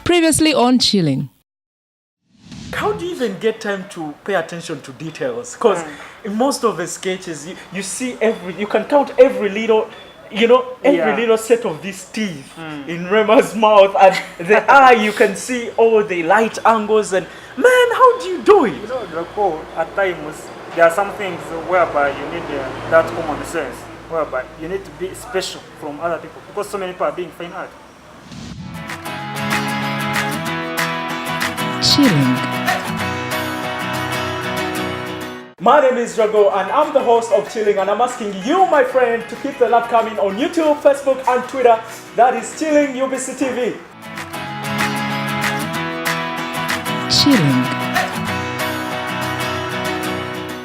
Previously on Chilling. How do you even get time to pay attention to details? Because in most of the sketches, you see you can count every little, every little set of these teeth in Rema's mouth, and the eye, you can see all the light angles, and man, how do you do it? Draco, at times, there are some things whereby you need that common sense, whereby you need to be special from other people, because so many people are being fine art. Chilling. My name is Drago and I'm the host of Chilling, and I'm asking you, my friend, to keep the love coming on YouTube, Facebook and Twitter. That is Chilling Ubctv. Chilling.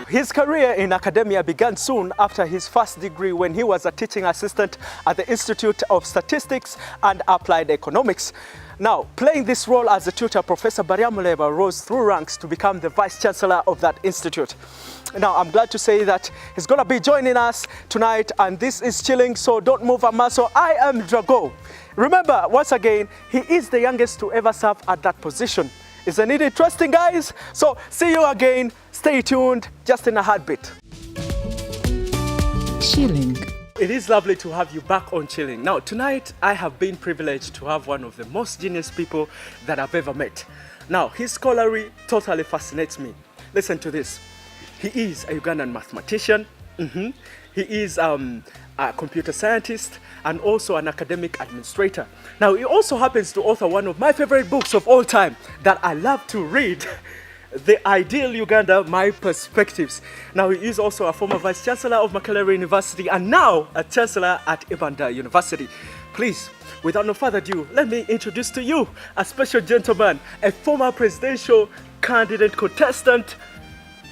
His career in academia began soon after his first degree when he was a teaching assistant at the Institute of Statistics and Applied Economics. Now, playing this role as a tutor, Professor Baryamureeba rose through ranks to become the Vice Chancellor of that institute. Now, I'm glad to say that he's going to be joining us tonight, and this is Chilling, so don't move a muscle. I am Drago. Remember, once again, he is the youngest to ever serve at that position. Isn't it interesting, guys? So, see you again. Stay tuned, just in a heartbeat. Chilling. It is lovely to have you back on Chilling. Now, tonight, I have been privileged to have one of the most genius people that I've ever met. Now, his scholarly totally fascinates me. Listen to this. He is a Ugandan mathematician. He is a computer scientist and also an academic administrator. Now, he also happens to author one of my favorite books of all time that I love to read, The Ideal Uganda, My Perspectives. Now, he is also a former Vice Chancellor of Makerere University and now a Chancellor at Ibanda University. Please, without no further ado, let me introduce to you a special gentleman, a former presidential candidate contestant,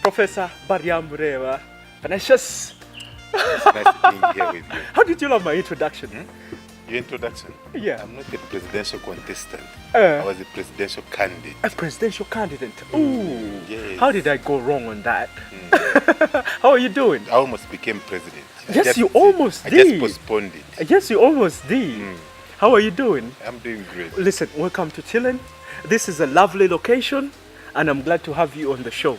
Professor Baryamureeba. Venansius. It's nice being here with you. How did you love my introduction? Your introduction? Yeah. I'm not a presidential contestant. I was a presidential candidate. A presidential candidate? Ooh. Yes. How did I go wrong on that? How are you doing? I almost became president. Yes, you almost I did. just postponed it. Yes, you almost did. How are you doing? I'm doing great. Listen, welcome to Chilling. This is a lovely location and I'm glad to have you on the show.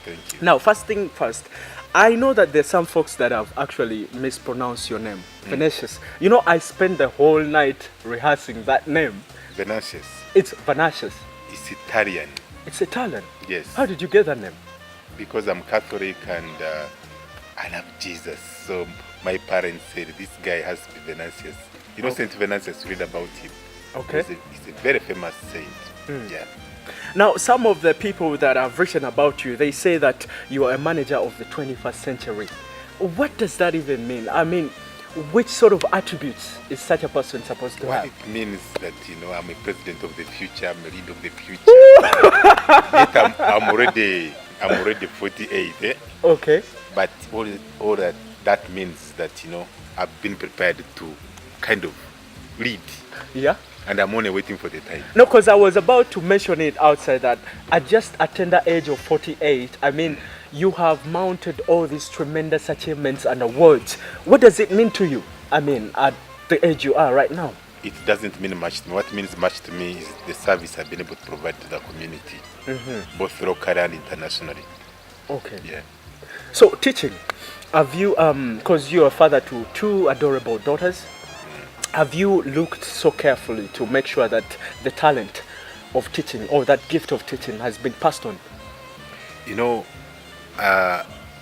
Thank you. Now, first thing first, I know that there's some folks that have actually mispronounced your name, Venansius. You know, I spent the whole night rehearsing that name. Venansius. It's Venansius. It's Italian. It's Italian. Yes. How did you get that name? Because I'm Catholic and I love Jesus. So my parents said this guy has to be Venansius. You know, Saint Venansius, read about him. Okay. He's a very famous saint. Yeah. Now, some of the people that have written about you, they say that you are a manager of the 21st century. What does that even mean? I mean, which sort of attributes is such a person supposed to have? What it means that, I'm a president of the future, I'm a leader of the future. Yet I'm already 48, eh? Okay. But all that means that, I've been prepared to kind of lead. Yeah. And I'm only waiting for the time. No, because I was about to mention it outside that at just a tender age of 48, I mean, you have mounted all these tremendous achievements and awards. What does it mean to you? I mean, at the age you are right now? It doesn't mean much to me. What means much to me is the service I've been able to provide to the community, both locally and internationally. Okay. Yeah. So, teaching, have you, because you're a father to two adorable daughters, have you looked so carefully to make sure that the talent of teaching or that gift of teaching has been passed on?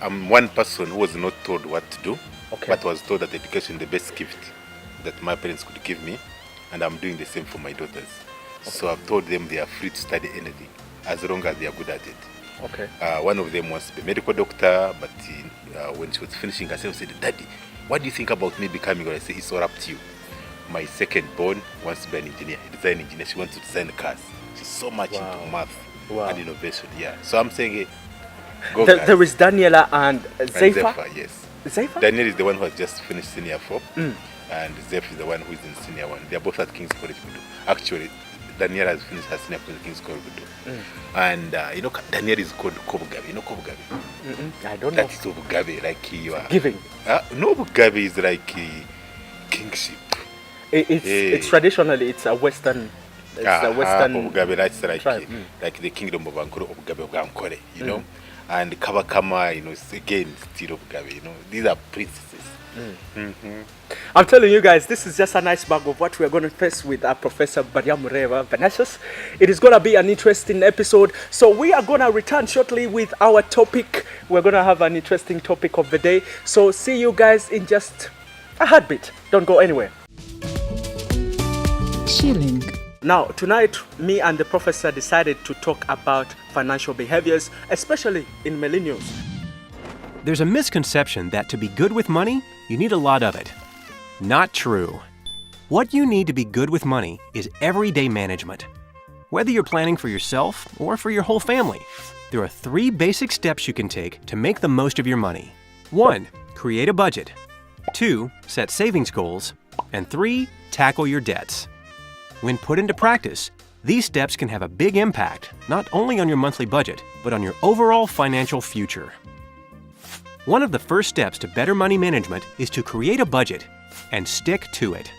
I'm one person who was not told what to do, Okay. but was told that education is the best gift that my parents could give me, and I'm doing the same for my daughters. Okay. So I've told them they are free to study anything as long as they are good at it. Okay. One of them wants to be a medical doctor, but when she was finishing herself, she said, "Daddy, what do you think about me becoming?" I said, "It's all up to you." My second born wants to be an engineer, a design engineer. She wants to design cars. She's so much into math and innovation. Yeah. So I'm saying, go guys. There is Daniela and Zephyr. Yes. Zephyr? Daniel is the one who has just finished senior 4, and Zephyr is the one who is in senior 1. They are both at King's College Budo. Actually, Daniel has finished her senior at King's College Budo. And Daniel is called Kobugabe. You know Kobugabe? I don't know. That is Ubctv, like you are giving. No, Ubctv is like kingship. It's traditionally it's a Western It's a Western Obugabe, that's like tribe. like the kingdom of Ankole, Obugabe of Ankole, you know, and Kabakama, you know, again still Obugabe, you know, these are princesses. I'm telling you guys, this is just a nice bag of what we're going to face with Professor Baryamureeba, Venansius. It is going to be an interesting episode. So we are going to return shortly with our topic. We're going to have an interesting topic of the day. So see you guys in just a heartbeat. Don't go anywhere. Chilling. Now, tonight, me and the professor decided to talk about financial behaviors, especially in millennials. There's a misconception that to be good with money, you need a lot of it. Not true. What you need to be good with money is everyday management. Whether you're planning for yourself or for your whole family, there are 3 basic steps you can take to make the most of your money. 1. Create a budget. 2. Set savings goals. And 3. Tackle your debts. When put into practice, these steps can have a big impact, not only on your monthly budget, but on your overall financial future. One of the first steps to better money management is to create a budget and stick to it.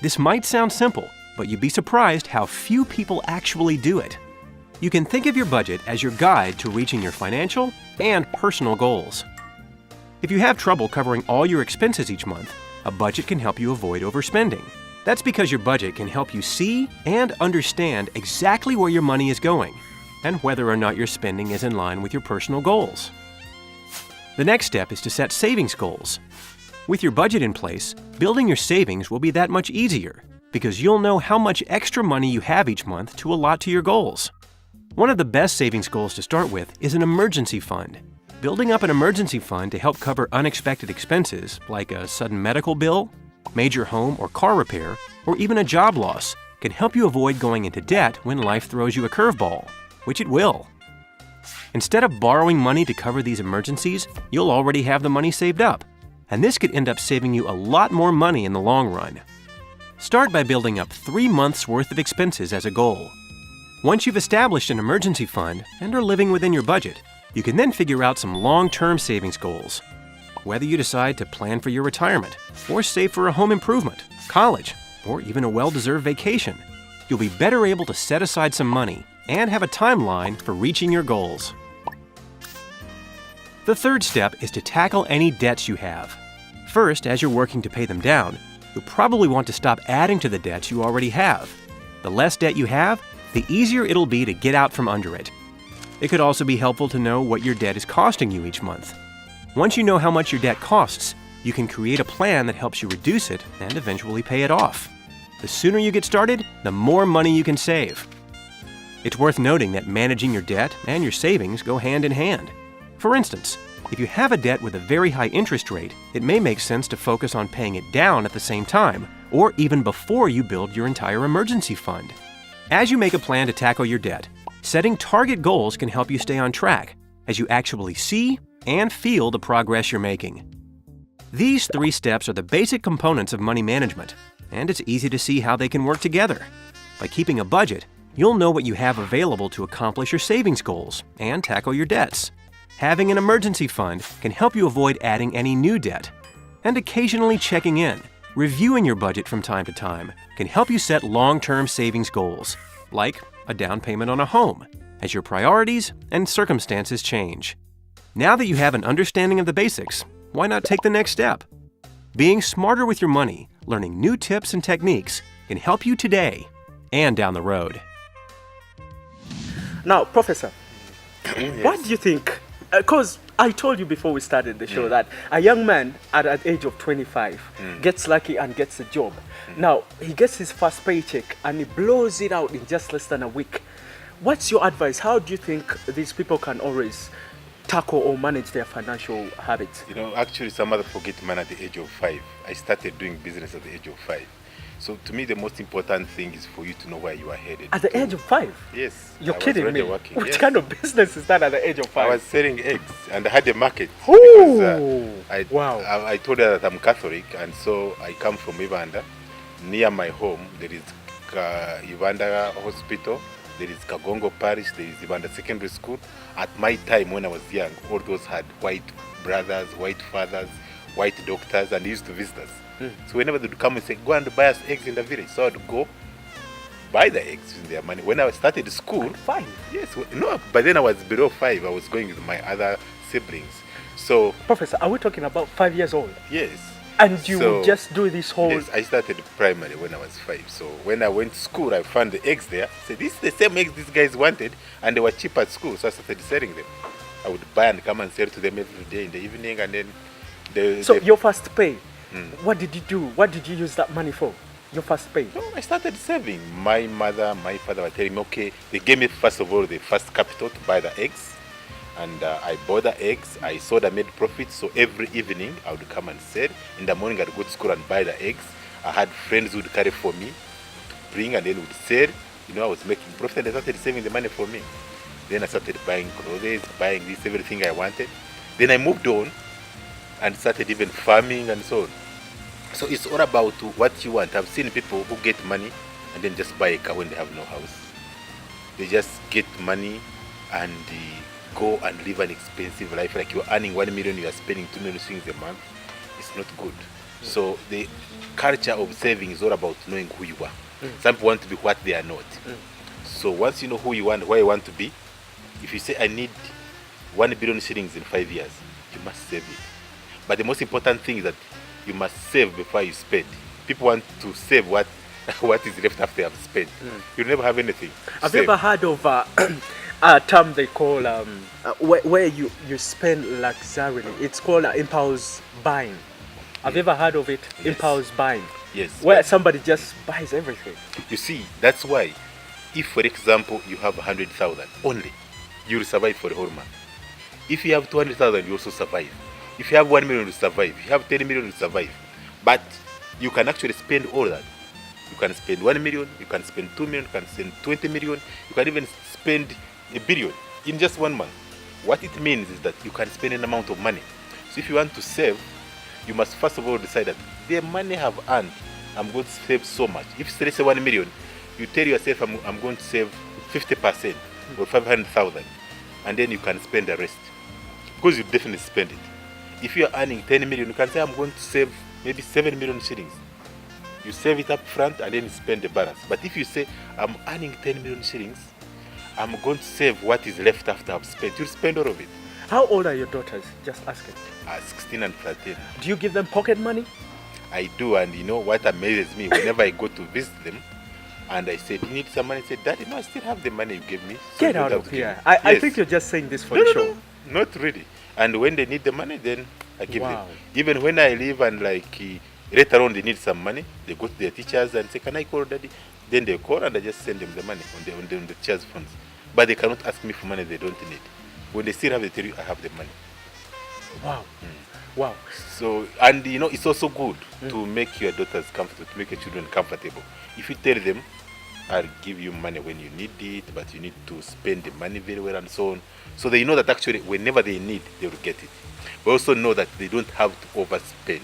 This might sound simple, but you'd be surprised how few people actually do it. You can think of your budget as your guide to reaching your financial and personal goals. If you have trouble covering all your expenses each month, a budget can help you avoid overspending. That's because your budget can help you see and understand exactly where your money is going and whether or not your spending is in line with your personal goals. The next step is to set savings goals. With your budget in place, building your savings will be that much easier because you'll know how much extra money you have each month to allot to your goals. One of the best savings goals to start with is an emergency fund. Building up an emergency fund to help cover unexpected expenses like a sudden medical bill, major home or car repair, or even a job loss can help you avoid going into debt when life throws you a curveball, which it will. Instead of borrowing money to cover these emergencies, you'll already have the money saved up, and this could end up saving you a lot more money in the long run. Start by building up 3 months' worth of expenses as a goal. Once you've established an emergency fund and are living within your budget, you can then figure out some long-term savings goals. Whether you decide to plan for your retirement, or save for a home improvement, college, or even a well-deserved vacation, you'll be better able to set aside some money and have a timeline for reaching your goals. The third step is to tackle any debts you have. First, as you're working to pay them down, you'll probably want to stop adding to the debts you already have. The less debt you have, the easier it'll be to get out from under it. It could also be helpful to know what your debt is costing you each month. Once you know how much your debt costs, you can create a plan that helps you reduce it and eventually pay it off. The sooner you get started, the more money you can save. It's worth noting that managing your debt and your savings go hand in hand. For instance, if you have a debt with a very high interest rate, it may make sense to focus on paying it down at the same time, or even before you build your entire emergency fund. As you make a plan to tackle your debt, setting target goals can help you stay on track as you actually see and feel the progress you're making. These 3 steps are the basic components of money management, and it's easy to see how they can work together. By keeping a budget, you'll know what you have available to accomplish your savings goals and tackle your debts. Having an emergency fund can help you avoid adding any new debt. And occasionally checking in, reviewing your budget from time to time, can help you set long-term savings goals, like a down payment on a home, as your priorities and circumstances change. Now that you have an understanding of the basics, why not take the next step? Being smarter with your money, learning new tips and techniques, can help you today and down the road. Now, Professor, what do you think? Because I told you before we started the show that a young man at the age of 25 gets lucky and gets a job. Now, he gets his first paycheck and he blows it out in just less than a week. What's your advice? How do you think these people can always tackle or manage their financial habits? You know, actually, some other forget money at the age of 5. I started doing business at the age of 5. So to me, the most important thing is for you to know where you are headed. At the age of 5? Yes. You're I was kidding already me. working. What Yes. kind of business is that at the age of 5? I was selling eggs and I had a market. Ooh. Because, I told her that I'm Catholic, and so I come from Ibanda. Near my home, there is Ibanda Hospital, there is Kagongo Parish, there is Ibanda Secondary School. At my time when I was young, all those had white brothers, white fathers, white doctors, and they used to visit us. So whenever they'd come and say, go and buy us eggs in the village. So I'd go, buy the eggs with their money. When I started school, 5. yes, no, but then I was below 5. I was going with my other siblings. So, Professor, are we talking about 5 years old? yes. And you So, would just do this whole... Yes, I started primary when I was 5. So when I went to school, I found the eggs there. I said, this is the same eggs these guys wanted, and they were cheap at school. So I started selling them. I would buy and come and sell to them every day in the evening, and then So your first pay, what did you do? What did you use that money for? Your first pay? No, I started saving. My mother, my father were telling me, okay, they gave me first of all the first capital to buy the eggs. And I bought the eggs, I sold, I made profit. So every evening I would come and sell. In the morning I'd go to school and buy the eggs. I had friends who would carry for me, bring, and then would sell. You know, I was making profit, and they started saving the money for me. Then I started buying clothes, buying this, everything I wanted. Then I moved on and started even farming and so on. So it's all about what you want. I've seen people who get money and then just buy a car when they have no house. They just get money and go and live an expensive life. Like you're earning 1 million, you are spending 2 million shillings a month. It's not good. So the culture of saving is all about knowing who you are. Some people want to be what they are not. So once you know who you are and where you want to be, if you say I need 1 billion shillings in 5 years, you must save it. But the most important thing is that you must save before you spend. People want to save what is left after they have spent. You'll never have anything. Have you ever heard of a term they call where you spend luxuriously? It's called impulse buying. Have you ever heard of it? Yes. Impulse buying. Yes. Where somebody just buys everything. You see, that's why, if for example you have 100,000 only, you will survive for the whole month. If you have 200,000, you also survive. If you have 1 million, you survive. If you have 10 million, you survive. But you can actually spend all that. You can spend 1 million, you can spend 2 million, you can spend 20 million, you can even spend a billion in just 1 month. What it means is that you can spend an amount of money. So if you want to save, you must first of all decide that the money I have earned, I'm going to save so much. If it's let's say 1 million, you tell yourself I'm going to save 50% or 500,000, and then you can spend the rest because you definitely spend it. If you are earning 10 million, you can say I'm going to save maybe 7 million shillings. You save it up front and then you spend the balance. But if you say I'm earning 10 million shillings, I'm going to save what is left after I've spent, you'll spend all of it. How old are your daughters? Just asking. 16 and 13. Do you give them pocket money? I do, and you know what amazes me, whenever I go to visit them and I say, do you need some money? I say, Daddy, no, I still have the money you gave me. So Get you out don't of have to give here. me." I Yes. think you're just saying this for No, the no, show. no, not really. And when they need the money, then I give Wow. them. Even when I leave and later on they need some money, they go to their teachers and say, can I call Daddy? Then they call and I just send them the money on the teacher's funds. But they cannot ask me for money they don't need. When they still have, they tell you, I have the money. Wow. Wow. So, and you know, it's also good to make your daughters comfortable, to make your children comfortable. If you tell them, I'll give you money when you need it, but you need to spend the money very well and so on. So they know that actually whenever they need, they will get it. But also know that they don't have to overspend,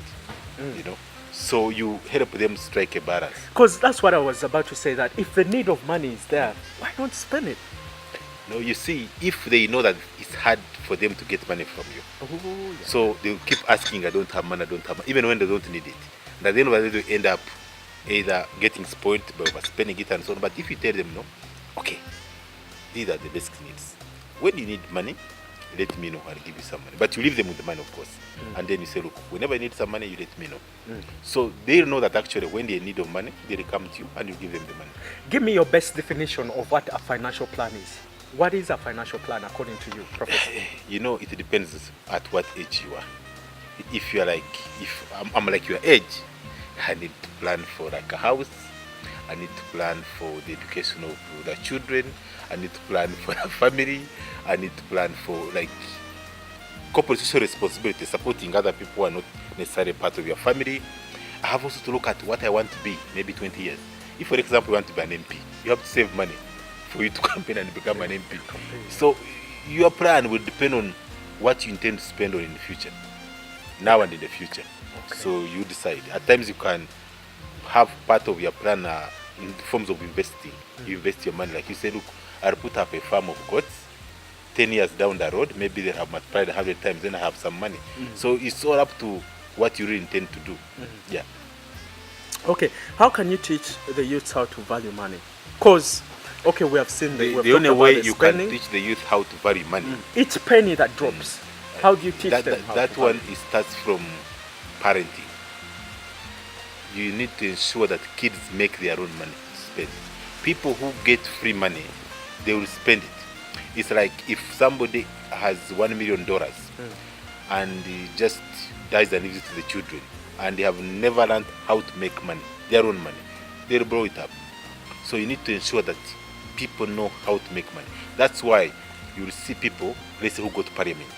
you know. So you help them strike a balance. Because that's what I was about to say, that if the need of money is there, why not spend it? No, you see, if they know that it's hard for them to get money from you, Oh, yeah. so they'll keep asking, I don't have money, even when they don't need it. And at the end of the day, they end up either getting spoiled by overspending it and so on. But if you tell them, no, okay, these are the basic needs. When you need money, let me know, I'll give you some money. But you leave them with the money, of course. And then you say, look, whenever I need some money, you let me know. So they know that actually when they need of money, they come to you and you give them the money. Give me your best definition of what a financial plan is. What is a financial plan according to you, Professor? You know, it depends at what age you are. If you're like, if I'm like your age, I need to plan for like a house. I need to plan for the education of the children. I need to plan for a family. I need to plan for like corporate social responsibility, supporting other people who are not necessarily part of your family. I have also to look at what I want to be, maybe 20 years. If, for example, you want to be an MP, you have to save money for you to campaign and become an MP. So your plan will depend on what you intend to spend on in the future, now and in the future. Okay. So you decide. At times you can have part of your plan in forms of investing. You invest your money, like you say, look, I'll put up a farm of goats. 10 years down the road, maybe they have multiplied 100 times, then I have some money. So it's all up to what you really intend to do. Yeah. Okay, how can you teach the youths how to value money? Because, okay, we have seen The only way you can teach the youth how to value money. Each penny that drops, how do you teach them? That one starts from parenting. You need to ensure that kids make their own money to spend. People who get free money, they will spend it. It's like if somebody has $1 million and he just dies and leaves it to the children, and they have never learned how to make money, their own money, they'll blow it up. So you need to ensure that people know how to make money. That's why you will see people, let's say, who go to parliament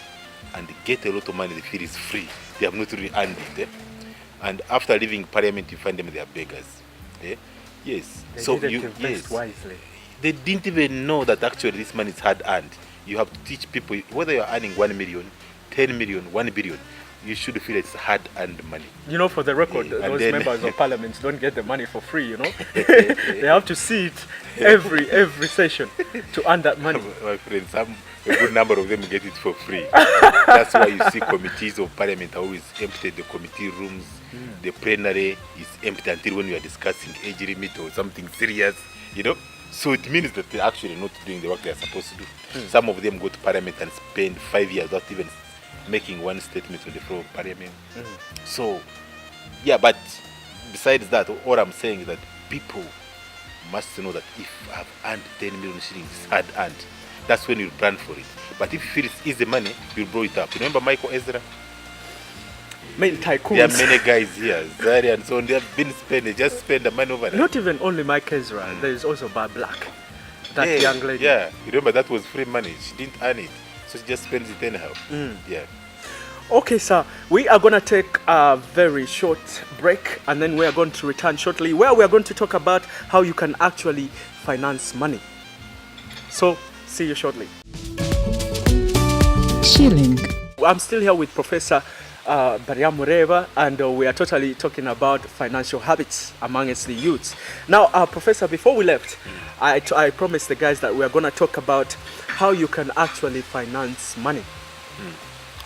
and they get a lot of money, they feel it's free. They have not really earned it. And after leaving parliament, you find them, they are beggars. Yes. They didn't invest wisely. They didn't even know that actually this money is hard earned. You have to teach people, whether you're earning 1 million, 10 million, 1 billion, you should feel it's hard earned money. You know, for the record, those members of parliament don't get the money for free, you know. They have to see it every session to earn that money. My friends, a good number of them get it for free. That's why you see committees of parliament are always empty. The committee rooms, the plenary is empty until when we are discussing age limit or something serious, you know. So it means that they're actually not doing the work they are supposed to do. Some of them go to parliament and spend 5 years without even making one statement on the floor of parliament. So, yeah, but besides that, all I'm saying is that people must know that if I've earned 10 million shillings, it's hard earned. That's when you plan for it. But if you feel it's easy money, you'll blow it up. Remember Michael Ezra? Many tycoons. There are many guys here, Zari and so on. They have been spending, just spend the money over there. Not even only Mike Ezra. There is also Bar Black, that young lady. Yeah, you remember that was free money. She didn't earn it, so she just spends it anyhow. Yeah. Okay, sir. We are going to take a very short break, and then we are going to return shortly, where we are going to talk about how you can actually finance money. So, see you shortly. Chilling. I'm still here with Professor Baryamureeba, and we are totally talking about financial habits amongst the youths. Now, Professor, before we left, I promised the guys that we are going to talk about how you can actually finance money.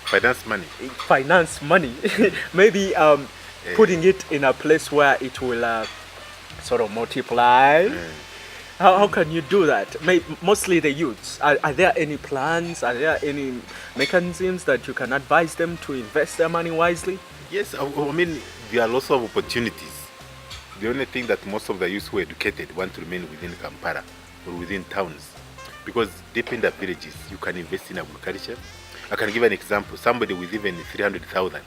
Finance money. Finance money. Maybe putting it in a place where it will sort of multiply. How can you do that? Mostly the youths. Are there any plans? Are there any mechanisms that you can advise them to invest their money wisely? Yes, I mean, there are lots of opportunities. The only thing that most of the youths who are educated want to remain within Kampala or within towns. Because deep in the villages, you can invest in agriculture. I can give an example. Somebody with even 300,000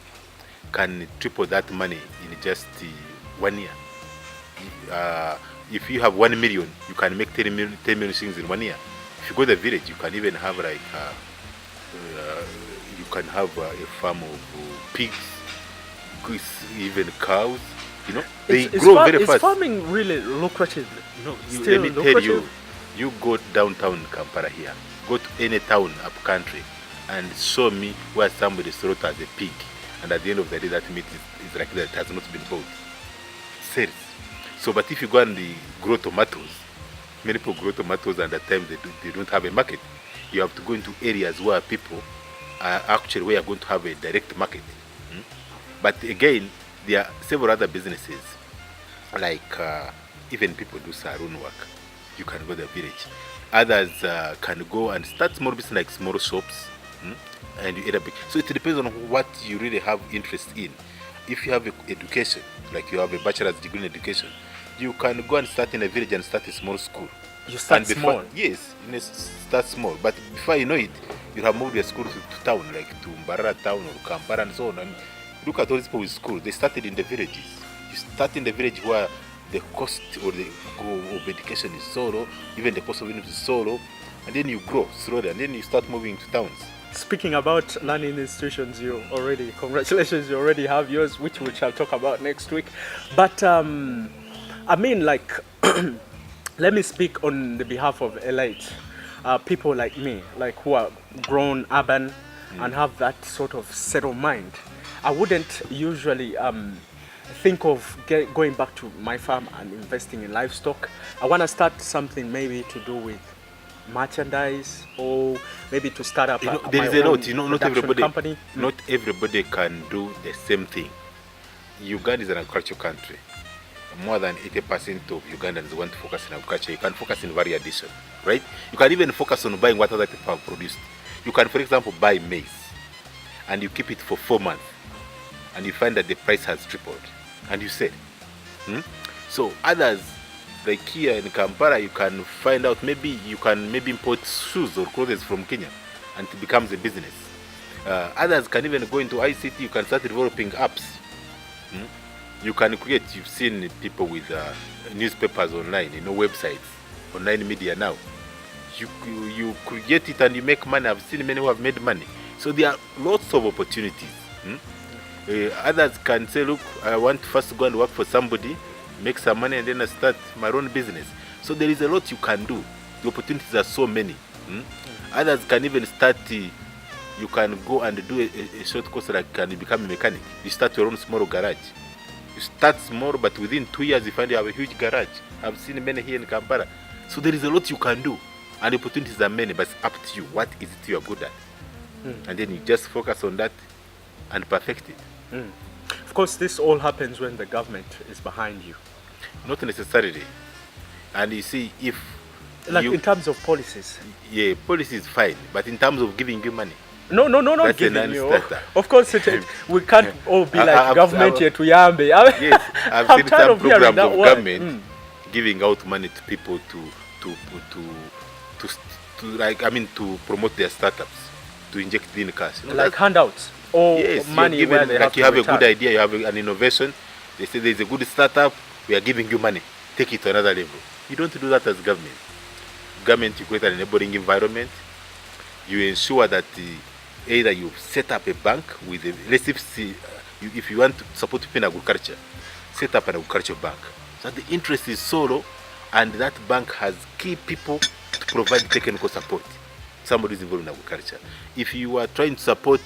can triple that money in just 1 year. If you have 1 million, you can make 10 million things in 1 year. If you go to the village, you can even have like a farm of pigs, even cows. You know, they grow very fast. Is farming really lucrative? No, let me tell you. You go downtown Kampala here, go to any town up country, and show me where somebody slaughters a pig, and at the end of the day, that meat is like that has not been bought. Sells. So, but if you go and grow tomatoes, many people grow tomatoes, and at times they don't have a market. You have to go into areas where people are actually where you're going to have a direct market. But again, there are several other businesses, like even people do saloon work. You can go to the village. Others can go and start small business like small shops, and you end up. So it depends on what you really have interest in. If you have education, like you have a bachelor's degree in education, you can go and start in a village and start a small school. You start small? Yes, start small. But before you know it, you have moved your school to town, like to Mbarara town or Kampala and so on. And look at all these people with school. They started in the villages. You start in the village where the cost of education is so low, even the cost of university is so low, and then you grow slowly, and then you start moving to towns. Speaking about learning institutions, congratulations, you already have yours, which we shall talk about next week. But I mean, like, let me speak on the behalf of elite people like me, like who are grown urban and have that sort of settled mind. I wouldn't usually think of going back to my farm and investing in livestock. I want to start something maybe to do with merchandise, or maybe to start up there is a lot. Not company. Not everybody can do the same thing. Uganda is an agricultural country, more than 80% of Ugandans want to focus in agriculture. You can focus in value addition, right? You can even focus on buying what other people have produced. You can, for example, buy maize and you keep it for 4 months and you find that the price has tripled and you sell. So others, like here in Kampala, you can find out maybe you can import shoes or clothes from Kenya and it becomes a business. Others can even go into ICT. You can start developing apps. You can create, you've seen people with newspapers online, websites, online media now. You create it and you make money. I've seen many who have made money. So there are lots of opportunities. Others can say, look, I want to first go and work for somebody, make some money, and then I start my own business. So there is a lot you can do. The opportunities are so many. Others can even start, you can go and do a short course like can you become a mechanic. You start your own small garage. You start small, but within 2 years you find you have a huge garage. I've seen many here in Kampala. So there is a lot you can do. And the opportunities are many, but it's up to you. What is it you are good at? And then you just focus on that and perfect it. Of course, this all happens when the government is behind you. Not necessarily. And you see, if like in terms of policies. Yeah, policy is fine, but in terms of giving you money. No, not giving you. Of course, we can't all be like government here to Yambe. Yes, I've seen some programs of government giving out money to people to promote their startups, to inject it in cash. Like handouts or money given, where they like you have a good idea, you have an innovation. They say there's a good startup, we are giving you money. Take it to another level. You don't do that as government. Government, you create an enabling environment. You ensure that either you set up a bank with a, let's say if you want to support people in agriculture, set up an agriculture bank. So the interest is so low, and that bank has key people to provide technical support. Somebody is involved in agriculture. If you are trying to support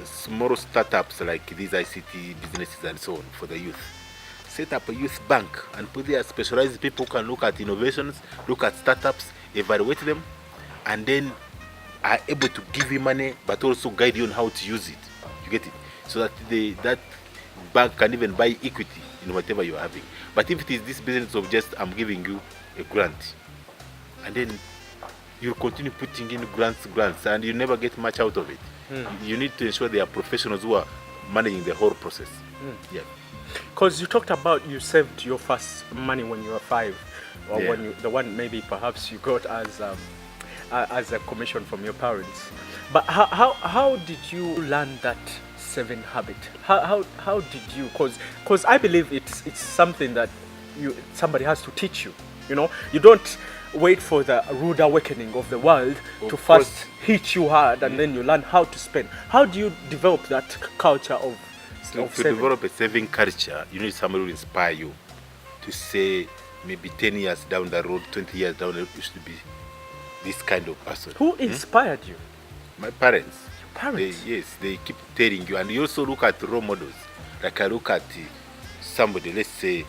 small startups like these ICT businesses and so on for the youth, set up a youth bank and put there specialized people who can look at innovations, look at startups, evaluate them, and then are able to give you money but also guide you on how to use it. You get it? So that that bank can even buy equity in whatever you are having. But if it is this business of just I'm giving you a grant, and then you continue putting in grants, and you never get much out of it. You need to ensure there are professionals who are managing the whole process. Yeah. Because you talked about you saved your first money when you were 5, or when you, the one maybe perhaps you got as a commission from your parents. But how did you learn that saving habit? How did you? Because I believe it's something that somebody has to teach you. You don't wait for the rude awakening of the world to first hit you hard and then you learn how to spend. How do you develop that culture of saving? To develop a saving culture, you need somebody who will inspire you to say maybe 10 years down the road, 20 years down the road, you should be this kind of person. Who inspired you? My parents. Your parents? They keep telling you. And you also look at role models. Like I look at somebody, let's say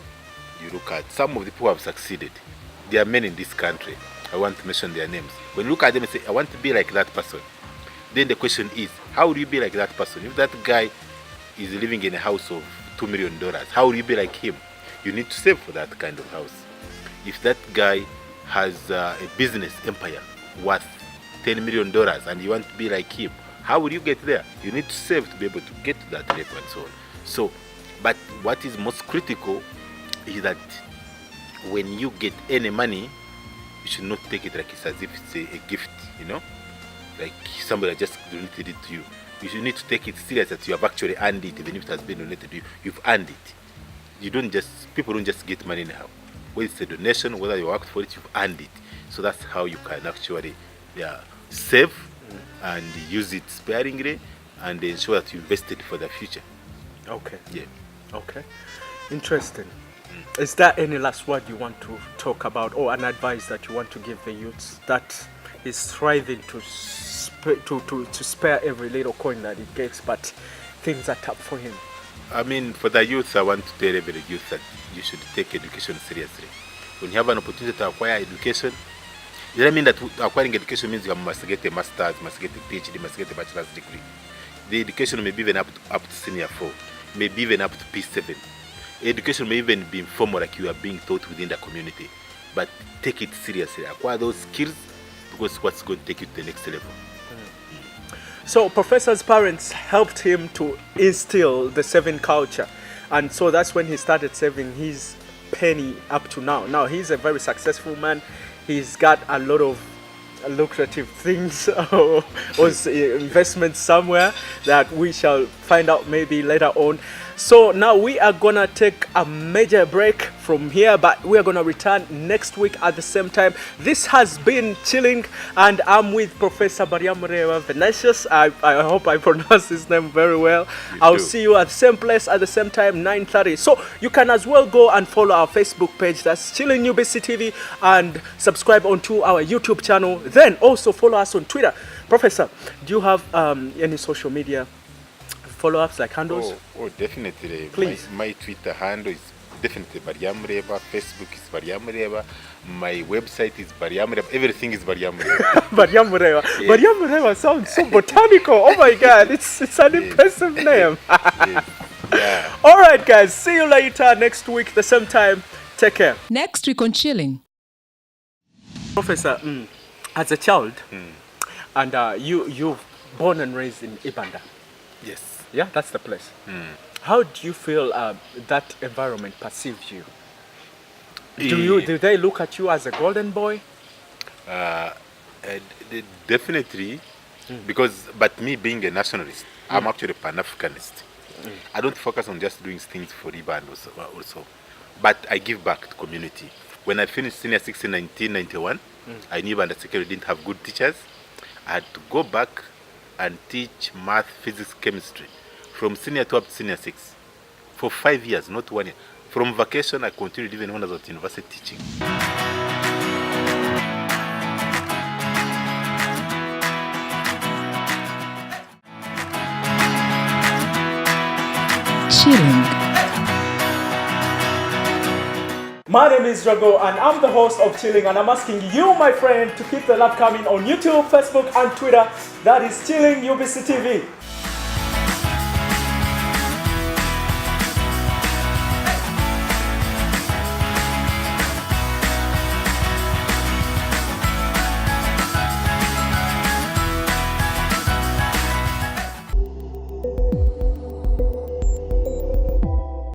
you look at some of the people who have succeeded. There are many in this country. I want to mention their names. When you look at them and say, I want to be like that person, then the question is, how will you be like that person? If that guy is living in a house of $2 million, how will you be like him? You need to save for that kind of house. If that guy has a business empire worth $10 million and you want to be like him, how will you get there? You need to save to be able to get to that level and so on. So, but what is most critical is that when you get any money, you should not take it like it's as if it's a gift, like somebody just donated it to you. You should need to take it serious that you have actually earned it, even if it has been donated to you. You've earned it. People don't just get money anyhow. Whether it's a donation, whether you worked for it, you've earned it. So that's how you can actually save and use it sparingly and ensure that you invested for the future. Okay. Yeah. Okay. Interesting. Is there any last word you want to talk about, or an advice that you want to give the youths that is striving to spare every little coin that it gets, but things are tough for him? I mean, for the youth, I want to tell every youth that you should take education seriously. When you have an opportunity to acquire education, it doesn't mean that acquiring education means you must get a master's, must get a PhD, must get a bachelor's degree. The education may be even up to senior 4, maybe even up to P7. Education may even be informal, like you are being taught within the community, but take it seriously. Acquire those skills, because what's going to take you to the next level. So Professor's parents helped him to instill the saving culture, and so that's when he started saving his penny up to now. Now he's a very successful man. He's got a lot of lucrative things or investments somewhere that we shall find out maybe later on. So now we are gonna take a major break from here, but we are gonna return next week at the same time. This has been Chilling, and I'm with Professor Baryamureeba Venansius. I hope I pronounced his name very well. I'll see you at the same place at the same time, 9:30. So you can as well go and follow our Facebook page, that's Chilling Ubctv, and subscribe onto our YouTube channel. Then also follow us on Twitter. Professor, do you have any social media follow-ups, like handles? Oh, definitely. Please. My Twitter handle is definitely Baryamureeba. Facebook is Baryamureeba. My website is Baryamureeba. Everything is Baryamureeba. Baryamureeba. Yes. Baryamureeba sounds so botanical. Oh my God, it's an impressive name. Yes. Yeah. All right, guys. See you later next week, the same time. Take care. Next week on Chilling. Professor, as a child, and you're born and raised in Ibanda. Yes. Yeah, that's the place. How do you feel that environment perceives you? Do they look at you as a golden boy? Definitely, but me being a nationalist, I'm actually a Pan-Africanist. I don't focus on just doing things for Ibanda also, but I give back to community. When I finished Senior 6 in 1991, I knew Ibanda Secondary didn't have good teachers. I had to go back and teach math, physics, chemistry from Senior 2 up to Senior 6 for 5 years, not 1 year. From vacation, I continued even when I was at university teaching. Chilling. My name is Drago, and I'm the host of Chilling, and I'm asking you, my friend, to keep the love coming on YouTube, Facebook, and Twitter. That is Chilling UBCTV.